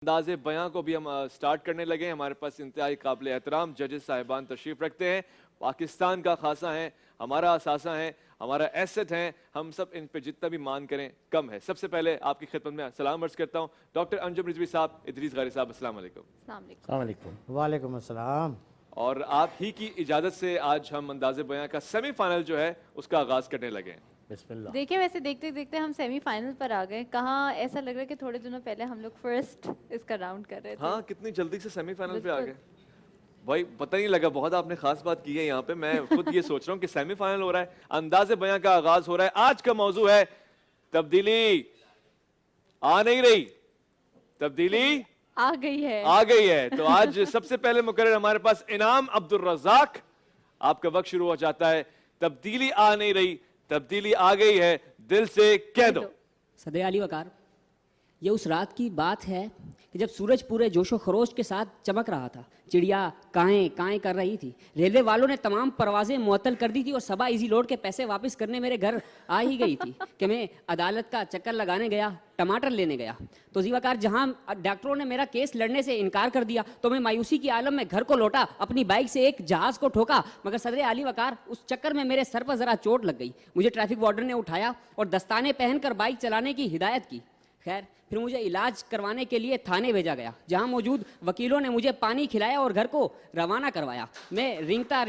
انداز بیاں کو بھی ہم سٹارٹ کرنے لگے ہیں. ہمارے پاس انتہائی قابل احترام ججز صاحبان تشریف رکھتے ہیں. پاکستان کا خاصہ ہیں, ہمارا اثاثہ ہیں, ہمارا ایسٹ ہیں. ہم سب ان پہ جتنا بھی مان کریں کم ہے. سب سے پہلے آپ کی خدمت میں سلام عرض کرتا ہوں ڈاکٹر انجم رضوی صاحب, ادریس غاری صاحب, السلام علیکم. السلام علیکم. وعلیکم السلام. اور آپ ہی کی اجازت سے آج ہم انداز بیاں کا سیمی فائنل جو ہے اس کا آغاز کرنے لگے ہیں. بسم اللہ. دیکھیں ویسے دیکھتے دیکھتے ہم سیمی فائنل پر آ گئے. کہاں ایسا لگ رہا ہے کہ تھوڑے دنوں پہلے ہم لوگ فرسٹ اس کا راؤنڈ کر رہے تھے. ہاں کتنی جلدی سے سیمی فائنل پہ آ گئے بھائی, پتہ نہیں لگا. بہت آپ نے خاص بات کی ہے یہاں پہ. میں خود یہ سوچ رہا ہوں کہ سیمی فائنل ہو رہا ہے, انداز بیاں کا آغاز ہو رہا ہے. آج کا موضوع ہے تبدیلی آ نہیں رہی, تبدیلی آ گئی ہے. آ گئی ہے. تو آج سب سے پہلے مقرر ہمارے پاس انعام عبدالرزاق. آپ کا وقت شروع ہو جاتا ہے. تبدیلی آ نہیں رہی, تبدیلی آ گئی ہے, دل سے کہہ دو. صدر علی وقار, یہ اس رات کی بات ہے کہ جب سورج پورے جوش و خروش کے ساتھ چمک رہا تھا, چڑیا کائیں کائیں کر رہی تھی, ریلوے والوں نے تمام پروازیں معطل کر دی تھی اور سبا ایزی لوڈ کے پیسے واپس کرنے میرے گھر آ ہی گئی تھی کہ میں عدالت کا چکر لگانے گیا, ٹماٹر لینے گیا. تو زی وقار جہاں ڈاکٹروں نے میرا کیس لڑنے سے انکار کر دیا تو میں مایوسی کی عالم میں گھر کو لوٹا, اپنی بائک سے ایک جہاز کو ٹھوکا. مگر صدر علی وقار اس چکر میں میرے سر پر ذرا چوٹ لگ گئی. مجھے ٹریفک وارڈن نے اٹھایا اور دستانے پہن کر بائک چلانے کی ہدایت کی. خیر پھر مجھے علاج کروانے کے لیے تھانے بھیجا گیا, جہاں موجود وکیلوں نے مجھے پانی کھلایا اور گھر کو روانہ کروایا. میں رینگتا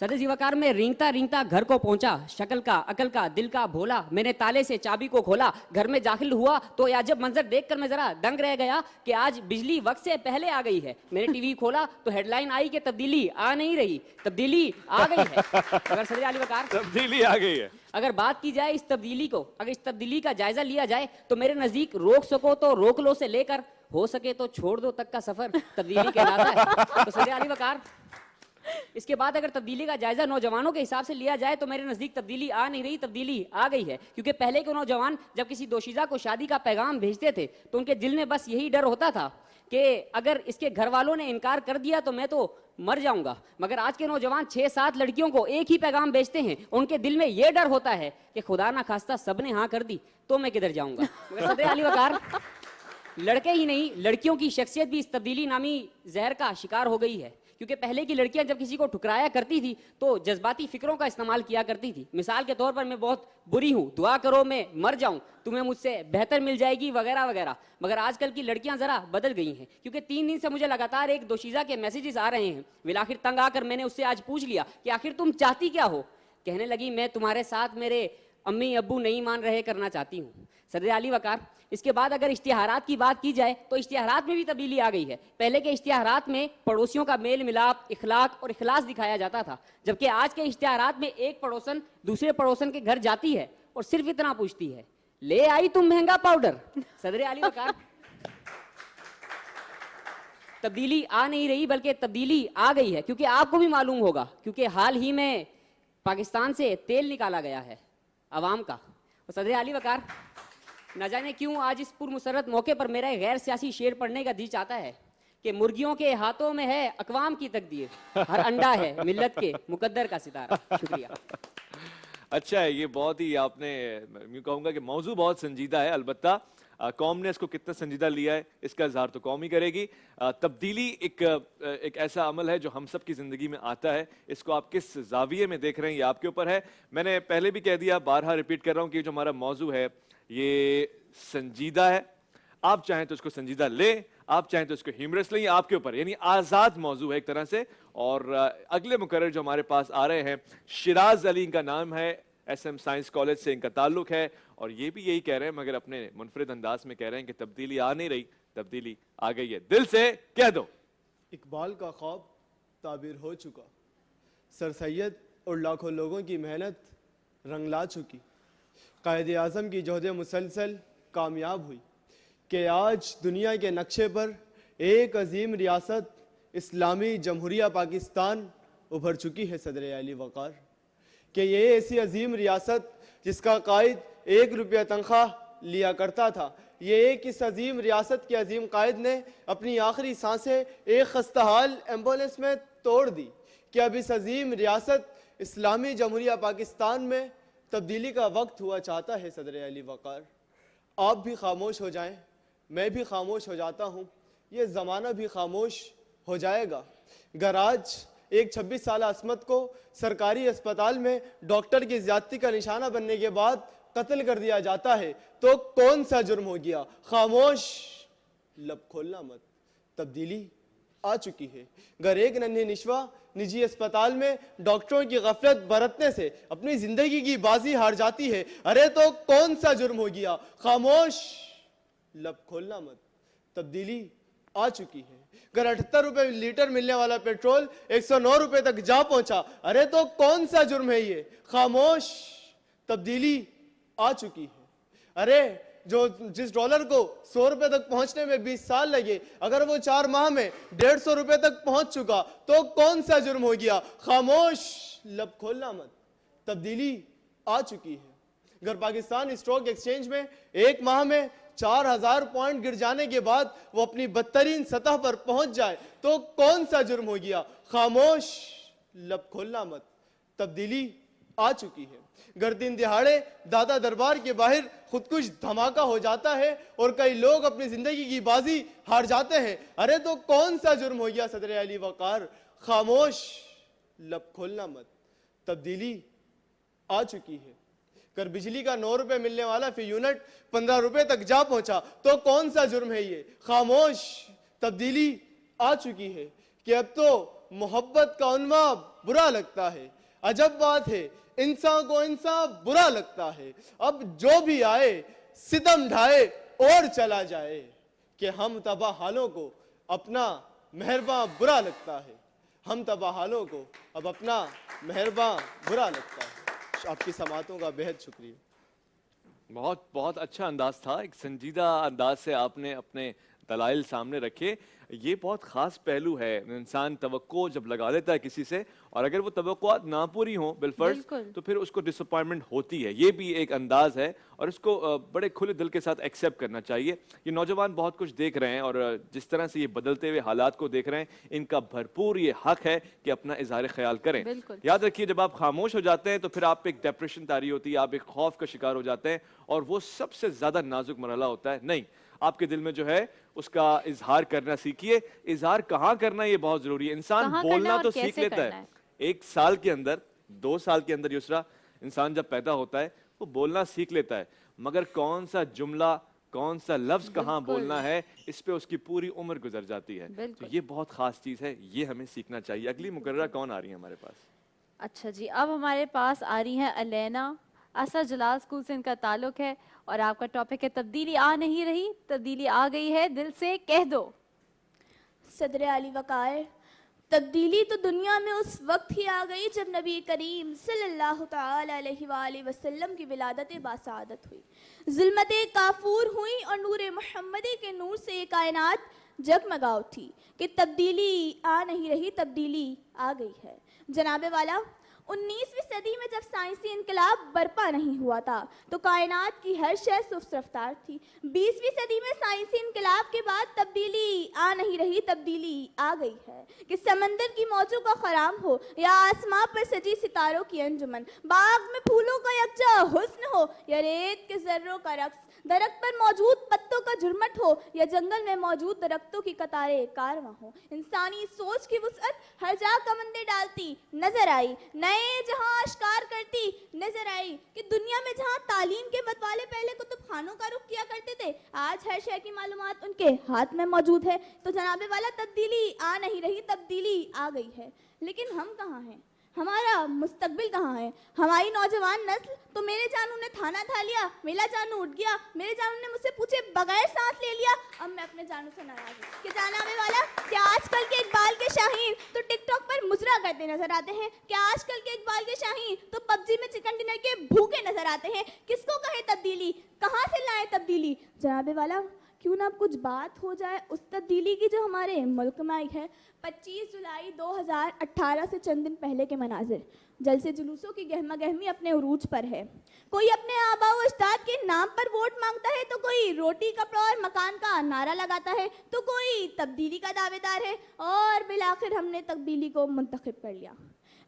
صدر جی وقار میں رینگتا گھر کو پہنچا. شکل کا, عقل کا, دل کا بھولا, میں نے تالے سے چابی کو کھولا. گھر میں داخل ہوا تو یہ عجب منظر دیکھ کر میں ذرا دنگ رہ گیا کہ آج بجلی وقت سے پہلے آ گئی ہے. میں نے ٹی وی کھولا تو ہیڈ لائن آئی کہ تبدیلی آ نہیں رہی, تبدیلی آ گئی ہے. اگر صدر علی وقار تبدیلی آ گئی ہے. اگر بات کی جائے اس تبدیلی کو, اگر اس تبدیلی کا جائزہ لیا جائے تو میرے نزدیک روک سکو تو روک لو سے لے کر ہو سکے تو چھوڑ دو تک کا سفر تبدیلی کہلاتا ہے. تو صدر علی وقار اس کے بعد اگر تبدیلی کا جائزہ نوجوانوں کے حساب سے لیا جائے تو میرے نزدیک تبدیلی آ نہیں رہی, تبدیلی آ گئی ہے. کیونکہ پہلے کے نوجوان جب کسی دوشیزہ کو شادی کا پیغام بھیجتے تھے تو ان کے دل میں بس یہی ڈر ہوتا تھا کہ اگر اس کے گھر والوں نے انکار کر دیا تو میں تو مر جاؤں گا. مگر آج کے نوجوان 6-7 لڑکیوں کو ایک ہی پیغام بھیجتے ہیں. ان کے دل میں یہ ڈر ہوتا ہے کہ خدا نہ خواستہ سب نے ہاں کر دی تو میں کدھر جاؤں گا. مگر صدر علی وقار لڑکے ہی نہیں, لڑکیوں کی شخصیت بھی اس تبدیلی نامی زہر کا شکار ہو گئی ہے. کیونکہ پہلے کی لڑکیاں جب کسی کو ٹھکرایا کرتی تھی تو جذباتی فکروں کا استعمال کیا کرتی تھی. مثال کے طور پر میں بہت بری ہوں, دعا کرو میں مر جاؤں, تمہیں مجھ سے بہتر مل جائے گی وغیرہ وغیرہ. مگر آج کل کی لڑکیاں ذرا بدل گئی ہیں, کیونکہ 3 دن سے مجھے لگاتار ایک دوشیزہ کے میسیجز آ رہے ہیں. بالآخر تنگ آ کر میں نے اس سے آج پوچھ لیا کہ آخر تم چاہتی کیا ہو. کہنے لگی میں تمہارے ساتھ میرے امی ابو نہیں مان رہے کرنا چاہتی ہوں. صدر علی وقار اس کے بعد اگر اشتہارات کی بات کی جائے تو اشتہارات میں بھی تبدیلی آ گئی ہے. پہلے کے اشتہارات میں پڑوسیوں کا میل ملاپ, اخلاق اور اخلاص دکھایا جاتا تھا, جبکہ آج کے اشتہارات میں ایک پڑوسن دوسرے پڑوسن کے گھر جاتی ہے اور صرف اتنا پوچھتی ہے, لے آئی تم مہنگا پاؤڈر. صدر علی وقار تبدیلی آ نہیں رہی بلکہ تبدیلی آ گئی ہے, کیونکہ آپ کو بھی معلوم ہوگا کیونکہ حال ہی میں پاکستان سے تیل نکالا گیا ہے عوام کا. اور صدر علی وقار نہ جانے کیوں آج اس پرمسرت موقع پر میرا غیر سیاسی شعر پڑھنے کا جی چاہتا ہے کہ مرغیوں کے ہاتھوں میں ہے اقوام کی تقدیر, ہر انڈا ہے ملت کے مقدر کا ستارہ. شکریہ. اچھا ہے, یہ بہت ہی آپ نے, میں کہوں گا کہ موضوع بہت سنجیدہ ہے. البتہ قوم نے اس کو کتنا سنجیدہ لیا ہے اس کا اظہار تو قوم ہی کرے گی. تبدیلی ایک ایسا عمل ہے جو ہم سب کی زندگی میں آتا ہے. اس کو آپ کس زاویے میں دیکھ رہے ہیں یہ آپ کے اوپر ہے. میں نے پہلے بھی کہہ دیا, بارہا ریپیٹ کر رہا ہوں کہ جو ہمارا موضوع ہے یہ سنجیدہ ہے. آپ چاہیں تو اس کو سنجیدہ لیں, آپ چاہیں تو اس کو ہیومرس لیں, آپ کے اوپر, یعنی آزاد موضوع ہے ایک طرح سے. اور اگلے مقرر جو ہمارے پاس آ رہے ہیں, شیراز علی ان کا نام ہے, ایس ایم سائنس کالج سے ان کا تعلق ہے, اور یہ بھی یہی کہہ رہے ہیں مگر اپنے منفرد انداز میں کہہ رہے ہیں کہ تبدیلی آ نہیں رہی, تبدیلی آ گئی ہے, دل سے کہہ دو. اقبال کا خواب تعبیر ہو چکا, سر سید اور لاکھوں لوگوں کی محنت رنگ لا چکی. قائد اعظم کی جہد مسلسل کامیاب ہوئی کہ آج دنیا کے نقشے پر ایک عظیم ریاست اسلامی جمہوریہ پاکستان ابھر چکی ہے. صدر علی وقار کہ یہ ایسی عظیم ریاست جس کا قائد 1 روپیہ تنخواہ لیا کرتا تھا, یہ ایک اس عظیم ریاست کے عظیم قائد نے اپنی آخری سانسیں ایک خستحال ایمبولینس میں توڑ دی کہ اب اس عظیم ریاست اسلامی جمہوریہ پاکستان میں تبدیلی کا وقت ہوا چاہتا ہے. صدر علی وقار آپ بھی خاموش ہو جائیں, میں بھی خاموش ہو جاتا ہوں، یہ زمانہ بھی خاموش ہو جائے گا۔ اگر آج ایک 26 سالہ عصمت کو سرکاری اسپتال میں ڈاکٹر کی زیادتی کا نشانہ بننے کے بعد قتل کر دیا جاتا ہے تو کون سا جرم ہو گیا؟ خاموش، لب کھولنا مت، تبدیلی آ چکی ہے۔ اگر ایک ننھی نشوا نجی اسپتال میں ڈاکٹروں کی غفلت برتنے سے اپنی زندگی کی بازی ہار جاتی ہے، ارے تو کون سا جرم ہو گیا؟ خاموش، لب کھولنا مت، تبدیلی آ چکی ہے۔ اگر 78 روپے لیٹر ملنے والا پیٹرول 109 روپے تک جا پہنچا، ارے تو کون سا جرم ہے یہ؟ خاموش، تبدیلی آ چکی ہے۔ ارے جس ڈالر کو 100 روپے تک پہنچنے میں 20 سال لگے، اگر وہ 4 ماہ میں 150 روپے تک پہنچ چکا تو کون سا جرم ہو گیا؟ خاموش، لب کھولنا مت، تبدیلی آ چکی ہے۔ اگر پاکستان اسٹاک ایکسچینج میں ایک ماہ میں 4000 پوائنٹ گر جانے کے بعد وہ اپنی بدترین سطح پر پہنچ جائے تو کون سا جرم ہو گیا؟ خاموش، لب کھولنا مت، تبدیلی آ چکی ہے۔ اگر دن دہاڑے دادا دربار کے باہر خودکش دھماکہ ہو جاتا ہے اور کئی لوگ اپنی زندگی کی بازی ہار جاتے ہیں، ارے تو کون سا جرم ہو گیا صدر علی وقار؟ خاموش، لب کھولنا مت، تبدیلی آ چکی ہے۔ اگر بجلی کا 9 روپے ملنے والا فی یونٹ 15 روپے تک جا پہنچا تو کون سا جرم ہے یہ؟ خاموش، تبدیلی آ چکی ہے کہ اب تو محبت کا عنوان برا لگتا ہے۔ عجب بات ہے، انسان کو انسان برا لگتا ہے۔ اب جو بھی آئے ستم ڈھائے اور چلا جائے کہ ہم تباہ حالوں کو اپنا مہرباں برا لگتا ہے۔ ہم تباہ حالوں کو اب اپنا مہرباں برا لگتا ہے۔ آپ کی سماعتوں کا بہت شکریہ۔ بہت بہت اچھا انداز تھا، ایک سنجیدہ انداز سے آپ نے اپنے دلائل سامنے رکھے۔ یہ بہت خاص پہلو ہے، انسان توقع جب لگا لیتا ہے کسی سے اور اگر وہ توقعات نہ پوری ہوں بالفرض بالکل۔ تو پھر اس کو ڈس اپوائنٹمنٹ ہوتی ہے۔ یہ بھی ایک انداز ہے اور اس کو بڑے کھلے دل کے ساتھ ایکسیپٹ کرنا چاہیے۔ یہ نوجوان بہت کچھ دیکھ رہے ہیں اور جس طرح سے یہ بدلتے ہوئے حالات کو دیکھ رہے ہیں، ان کا بھرپور یہ حق ہے کہ اپنا اظہار خیال کریں۔ بالکل۔ یاد رکھیے جب آپ خاموش ہو جاتے ہیں تو پھر آپ پہ ایک ڈپریشن طاری ہوتی ہے، آپ ایک خوف کا شکار ہو جاتے ہیں اور وہ سب سے زیادہ نازک مرحلہ ہوتا ہے۔ نہیں، آپ کے دل میں جو ہے اس کا اظہار کرنا سیکھیے۔ اظہار کہاں کرنا یہ بہت ضروری ہے۔ انسان کہاں کرنا بولنا اور تو کیسے سیکھ لیتا کرنا ہے، ہے۔ 1 سال کے اندر 2 سال کے اندر یسرا انسان جب پیدا ہوتا ہے وہ بولنا سیکھ لیتا ہے، مگر کون سا جملہ کون سا لفظ کہاں بالکل۔ بولنا ہے اس پہ اس کی پوری عمر گزر جاتی ہے۔ تو بالکل۔ یہ بہت خاص چیز ہے، یہ ہمیں سیکھنا چاہیے۔ اگلی مقررہ کون آ رہی ہے ہمارے پاس؟ اچھا جی، اب ہمارے پاس آ رہی ہیں الینا۔ اسد جلال اسکول سے ان کا تعلق ہے اور آپ کا ٹاپک ہے تبدیلی آ نہیں رہی، تبدیلی آ گئی ہے، دل سے کہہ دو۔ صدر علی وقار، تبدیلی تو دنیا میں اس وقت ہی آ گئی جب نبی کریم صلی اللہ تعالی علیہ وآلہ وسلم کی ولادت باسعادت ہوئی، ظلمتیں کافور ہوئیں اور نور محمدی کے نور سے یہ کائنات جگمگا اٹھی کہ تبدیلی آ نہیں رہی، تبدیلی آ گئی ہے۔ جناب والا، 19ویں صدی میں جب سائنسی انقلاب برپا نہیں ہوا تھا تو کائنات کی ہر شے سست رفتار تھی۔ 20ویں صدی میں سائنسی انقلاب کے بعد تبدیلی آ نہیں رہی، تبدیلی آ گئی ہے کہ سمندر کی موجوں کا خرام ہو یا آسماں پر سجی ستاروں کی انجمن، باغ میں پھولوں کا یکجا حسن ہو یا ریت کے ذروں کا رقص، درخت پر موجود پتوں کا جھرمٹ ہو یا جنگل میں موجود درختوں کی قطاریں کارواں ہو، انسانی سوچ کی وسعت ہر جا کمندیں ڈالتی نظر آئی، نئے جہاں اشکار کرتی نظر آئی کہ دنیا میں جہاں تعلیم کے بتوالے پہلے کتب خانوں کا رخ کیا کرتے تھے، آج ہر شے کی معلومات ان کے ہاتھ میں موجود ہے۔ تو جناب والا، تبدیلی آ نہیں رہی، تبدیلی آ گئی ہے، لیکن ہم کہاں ہیں؟ ہمارا مستقبل کہاں ہے؟ ہماری نوجوان نسل تو میرے جانو نے تھانہ تھا لیا، میرا جانو اٹھ گیا، میرے جانو نے مجھ سے پوچھے بغیر سانس لے لیا، اب میں اپنے جانو سے ناراض ہوں کہ جناب والا، کیا آج کل کے اقبال کے شاہین تو ٹک ٹاک پر مجرا کرتے نظر آتے ہیں؟ کیا آج کل کے اقبال کے شاہین تو پب جی میں چکن ڈنر کے بھوکے نظر آتے ہیں؟ کس کو کہے تبدیلی؟ کہاں سے لائیں تبدیلی؟ جناب والا، کیوں نہ کچھ بات ہو جائے اس تبدیلی کی جو ہمارے ملک میں آئی ہے۔ 25 جولائی 2018 سے چند دن پہلے کے مناظر، جلسے جلوسوں کی گہما گہمی اپنے عروج پر ہے۔ کوئی اپنے آباء و اجداد کے نام پر ووٹ مانگتا ہے تو کوئی روٹی کپڑا اور مکان کا نعرہ لگاتا ہے تو کوئی تبدیلی کا دعوے دار ہے اور بالآخر ہم نے تبدیلی کو منتخب کر لیا۔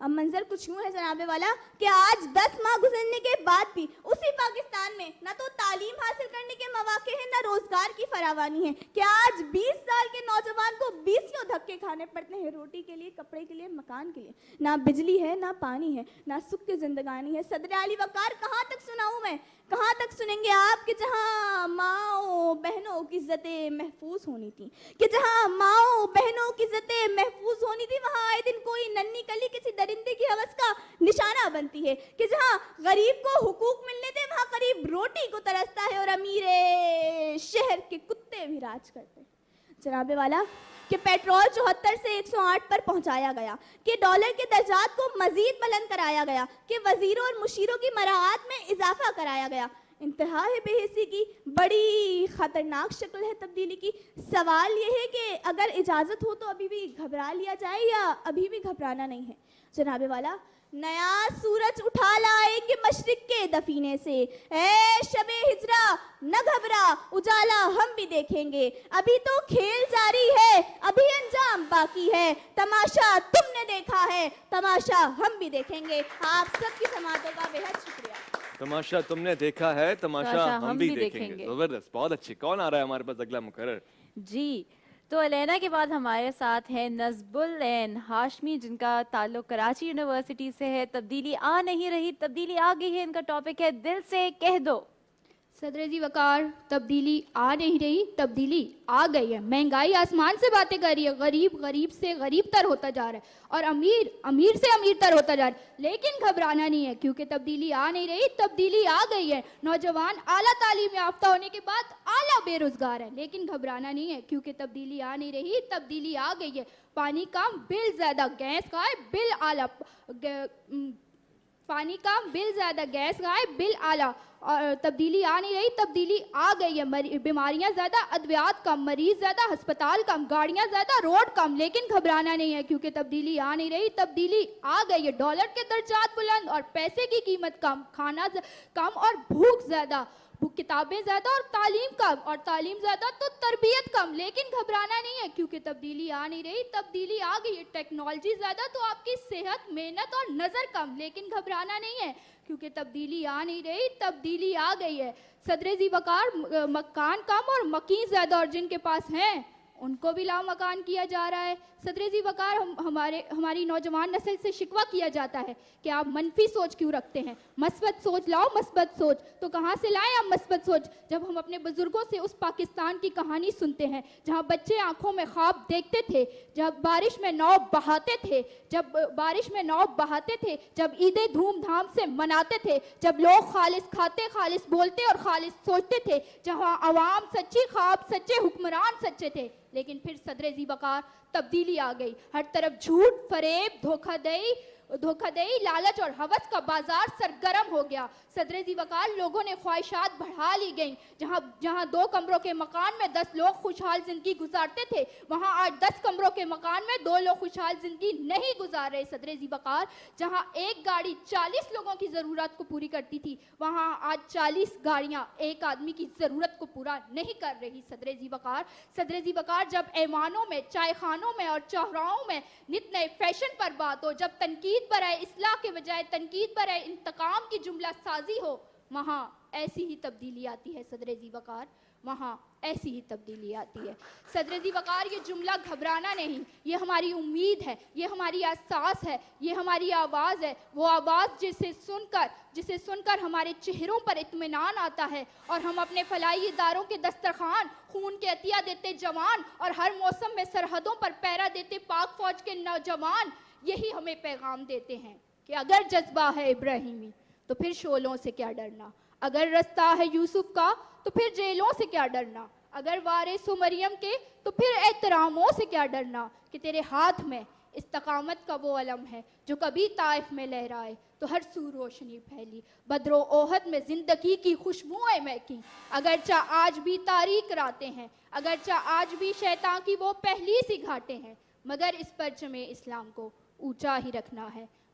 اب منظر کچھ یوں ہے جناب والا کہ آج 10 ماہ گزرنے کے بعد بھی اسی پاکستان میں نہ تو تعلیم حاصل کرنے کے مواقع ہیں نہ روزگار کی فراوانی ہے، کہ آج 20 سال کے نوجوان کو 20 دھکے کھانے پڑتے ہیں روٹی کے لیے، کپڑے کے لیے، مکان کے لیے، نہ بجلی ہے نہ پانی ہے نہ سکھ کی زندگانی ہے۔ صدر علی وقار کہاں تک سناؤں میں، کہاں تک سنیں گے آپ کہ جہاں ماؤں بہنوں کی عزتیں محفوظ ہونی تھی، کہ جہاں ماؤں بہنوں کی عزتیں محفوظ ہونی تھی وہاں آئے دن کوئی ننھی کلی کسی درندے کی ہوس کا نشانہ بنتی ہے، کہ جہاں غریب کو حقوق ملنے تھے وہاں غریب روٹی کو ترستا ہے اور امیر شہر کے کتے بھی راج کرتے ہیں۔ جناب والا کہ پیٹرول 74 سے 108 پر پہنچایا گیا، کہ ڈالر کے درجات کو مزید بلند کرایا گیا، کہ وزیروں اور مشیروں کی مراعات میں اضافہ کرایا گیا۔ انتہا ہے بے حسی کی، بڑی خطرناک شکل ہے تبدیلی کی۔ سوال یہ ہے کہ اگر اجازت ہو تو ابھی بھی گھبرا لیا جائے یا ابھی بھی گھبرانا نہیں ہے؟ جناب والا نیا سورج اٹھا لائیں گے مشرق کے دفینے سے، اے شب ہجرا نہ گھبرا اجالا ہم بھی دیکھیں گے، ابھی تو کھیل جاری ہے ابھی انجام باقی ہے، تماشا تم نے دیکھا ہے تماشا ہم بھی دیکھیں گے۔ آپ سب کی سماعتوں کا بے حد شکریہ۔ تماشا تم نے دیکھا ہے، تماشا ہم بھی دیکھیں گے۔ زبردست، بہت اچھی۔ کون آ رہا ہے ہمارے پاس اگلا مقرر؟ جی تو الینا کے بعد ہمارے ساتھ ہے نصب العین ہاشمی، جن کا تعلق کراچی یونیورسٹی سے ہے۔ تبدیلی آ نہیں رہی تبدیلی آ گئی ہے، ان کا ٹاپک ہے دل سے کہہ دو۔ صدر جی وقار، تبدیلی آ نہیں رہی تبدیلی آ گئی ہے، مہنگائی آسمان سے باتیں کر رہی ہے، غریب غریب سے غریب تر ہوتا جا رہا ہے اور امیر امیر سے امیر تر ہوتا جا رہا ہے، لیکن گھبرانا نہیں ہے کیونکہ تبدیلی آ نہیں رہی تبدیلی آ گئی ہے۔ نوجوان اعلیٰ تعلیم یافتہ ہونے کے بعد اعلیٰ بے روزگار ہے، لیکن گھبرانا نہیں ہے کیونکہ تبدیلی آ نہیں رہی تبدیلی آ گئی ہے۔ پانی کم بل زیادہ گیس کا ہے بل اعلیٰ، پانی کم بل زیادہ گیس کا ہے بل اعلیٰ، اور تبدیلی آ نہیں رہی تبدیلی آ گئی ہے۔ بیماریاں زیادہ، ادویات کم، مریض زیادہ، ہسپتال کم، گاڑیاں زیادہ، روڈ کم، لیکن گھبرانا نہیں ہے کیونکہ تبدیلی آ نہیں رہی تبدیلی آ گئی ہے۔ ڈالر کے درجات بلند اور پیسے کی قیمت کم، کھانا کم اور بھوک زیادہ، کتابیں زیادہ اور تعلیم کم، اور تعلیم زیادہ تو تربیت کم، لیکن گھبرانا نہیں ہے کیونکہ تبدیلی آ نہیں رہی تبدیلی آ گئی ہے۔ ٹیکنالوجی زیادہ تو آپ کی صحت، محنت اور نظر کم، لیکن گھبرانا نہیں ہے کیونکہ تبدیلی آ نہیں رہی تبدیلی آ گئی ہے۔ صدر ذی وقار، مکان کم اور مکین زیادہ، اور جن کے پاس ہیں ان کو بھی لا مکان کیا جا رہا ہے۔ صدر ذی وقار، ہماری نوجوان نسل سے شکوہ کیا جاتا ہے کہ آپ منفی سوچ کیوں رکھتے ہیں، مثبت سوچ لاؤ مثبت سوچ۔ تو کہاں سے لائیں آپ مثبت سوچ؟ جب ہم اپنے بزرگوں سے اس پاکستان کی کہانی سنتے ہیں جہاں بچے آنکھوں میں خواب دیکھتے تھے، جب بارش میں ناؤ بہاتے تھے، جب عیدیں دھوم دھام سے مناتے تھے، جب لوگ خالص کھاتے، خالص بولتے اور خالص سوچتے تھے، جہاں عوام سچی خواب، سچے حکمران سچے تھے، لیکن پھر صدر ذی وقار تبدیلی آ گئی۔ ہر طرف جھوٹ، فریب، دھوکہ دہی، لالچ اور ہوس کا بازار سرگرم ہو گیا۔ صدر ذی وقار، لوگوں نے خواہشات بڑھا لی گئیں، جہاں 2 کمروں کے مکان میں 10 لوگ خوشحال زندگی گزارتے تھے، وہاں آج 10 کمروں کے مکان میں 2 لوگ خوشحال زندگی نہیں گزار رہے۔ صدر ذی وقار، جہاں ایک گاڑی 40 لوگوں کی ضرورت کو پوری کرتی تھی، وہاں آج 40 گاڑیاں ایک آدمی کی ضرورت کو پورا نہیں کر رہی۔ صدر ذی وقار، جب ایوانوں میں، چائے خانوں میں اور چوراہوں میں نت نئے فیشن پر بات ہو، جب تنقید پر آئے اصلاح کے بجائے تنقید پر آئے انتقام کی جملہ سازی ہو، وہاں ایسی ہی تبدیلی آتی ہے۔ صدر ذی وقار، وہاں ایسی ہی تبدیلی آتی ہے۔ صدر ذی وقار، یہ جملہ گھبرانا نہیں، یہ ہماری امید ہے، یہ ہماری احساس ہے، یہ ہماری آواز ہے، وہ آواز جسے سن کر ہمارے چہروں پر اطمینان آتا ہے اور ہم اپنے فلاحی اداروں کے دسترخوان، خون کے عطیہ دیتے جوان اور ہر موسم میں سرحدوں پر پہرا دیتے پاک فوج کے نوجوان یہی ہمیں پیغام دیتے ہیں کہ اگر جذبہ ہے ابراہیمی تو پھر شعلوں سے کیا ڈرنا، اگر رستہ ہے یوسف کا تو پھر جیلوں سے کیا ڈرنا، اگر وارث ہو مریم کے تو پھر احتراموں سے کیا ڈرنا، کہ تیرے ہاتھ میں استقامت کا وہ علم ہے جو کبھی طائف میں لہرائے تو ہر سو روشنی پھیلی، بدر و احد میں زندگی کی خوشبوئیں مہکی، اگرچہ آج بھی تاریک راتیں ہیں، اگرچہ آج بھی شیطان کی وہ پہلی سی گھاٹیں ہیں، مگر اس پرچم اسلام کو اونچا ہی رکھنا ہے،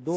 2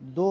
2